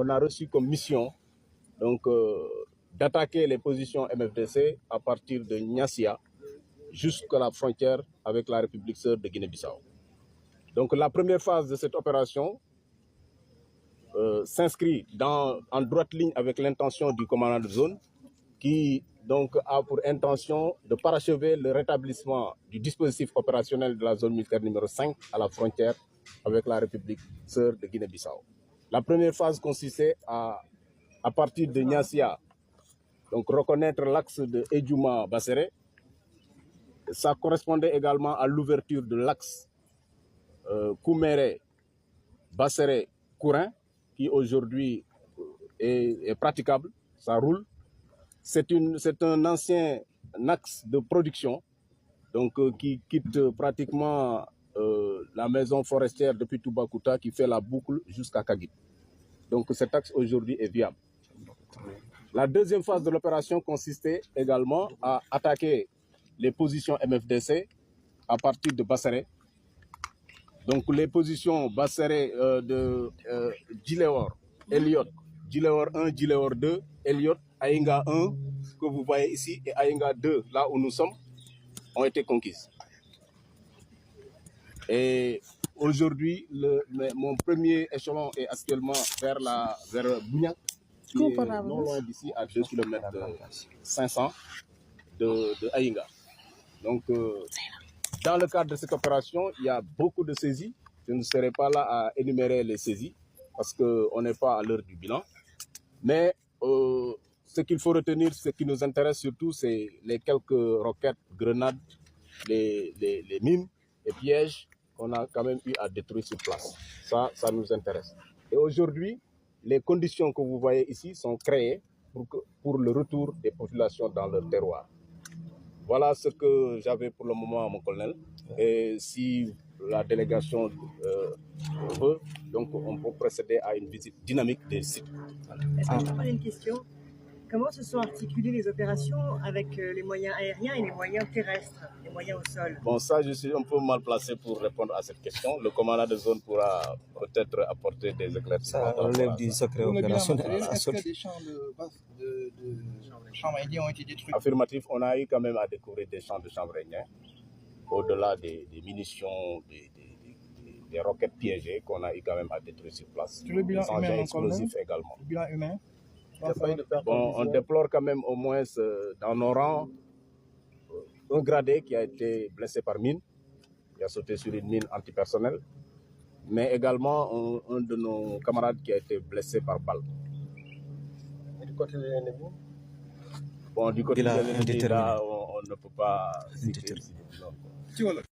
On a reçu comme mission d'attaquer les positions MFDC à partir de Niassia jusqu'à la frontière avec la République sœur de Guinée-Bissau. Donc la première phase de cette opération s'inscrit en droite ligne avec l'intention du commandant de zone qui donc a pour intention de parachever le rétablissement du dispositif opérationnel de la zone militaire numéro 5 à la frontière avec la République sœur de Guinée-Bissau. La première phase consistait à partir de Niassia, donc reconnaître l'axe de Edjouma-Basséré. Ça correspondait également à l'ouverture de l'axe Kouméré-Basséré-Kourin, qui aujourd'hui est praticable, ça roule. C'est un ancien axe de production qui quitte pratiquement la maison forestière depuis Toubacouta, qui fait la boucle jusqu'à Kagit. Donc cet axe aujourd'hui est viable. La deuxième phase de l'opération consistait également à attaquer les positions MFDC à partir de Basséré. Donc les positions Basséré de Djiléor, Eliot, Djiléor 1, Djiléor 2, Eliot, Aïnga 1, que vous voyez ici, et Aïnga 2, là où nous sommes, ont été conquises. Et aujourd'hui, mon premier échelon est actuellement vers Bougnac, qui est non loin d'ici, à 2 km 500 de Aïnga. Donc, dans le cadre de cette opération, il y a beaucoup de saisies. Je ne serai pas là à énumérer les saisies parce qu'on n'est pas à l'heure du bilan. Mais ce qu'il faut retenir, ce qui nous intéresse surtout, c'est les quelques roquettes, grenades, les mines et pièges qu'on a quand même eu à détruire sur place. Ça nous intéresse. Et aujourd'hui, les conditions que vous voyez ici sont créées pour le retour des populations dans leur terroir. Voilà ce que j'avais pour le moment, mon colonel. Et si la délégation veut, donc on peut procéder à une visite dynamique des sites. Est-ce que je peux poser une question? Comment se sont articulées les opérations avec les moyens aériens et les moyens terrestres, les moyens au sol? Bon, ça, je suis un peu mal placé pour répondre à cette question. Le commandant de zone pourra peut-être apporter des éclaircissements. Ça relève du secret opérationnel. Est-ce que des champs champs indiens ont été détruits? Affirmatif, on a eu quand même à découvrir des champs de chanvre indien, au-delà des munitions, des roquettes piégées qu'on a eu quand même à détruire sur place. Sur le bilan des engins explosifs également. Le bilan humain? Bon, on déplore quand même au moins dans nos rangs un gradé qui a été blessé par mine. Il a sauté sur une mine antipersonnelle. Mais également un de nos camarades qui a été blessé par balle. Et du côté de l'ennemi? Bon, du côté de l'ennemi, là, on ne peut pas citer.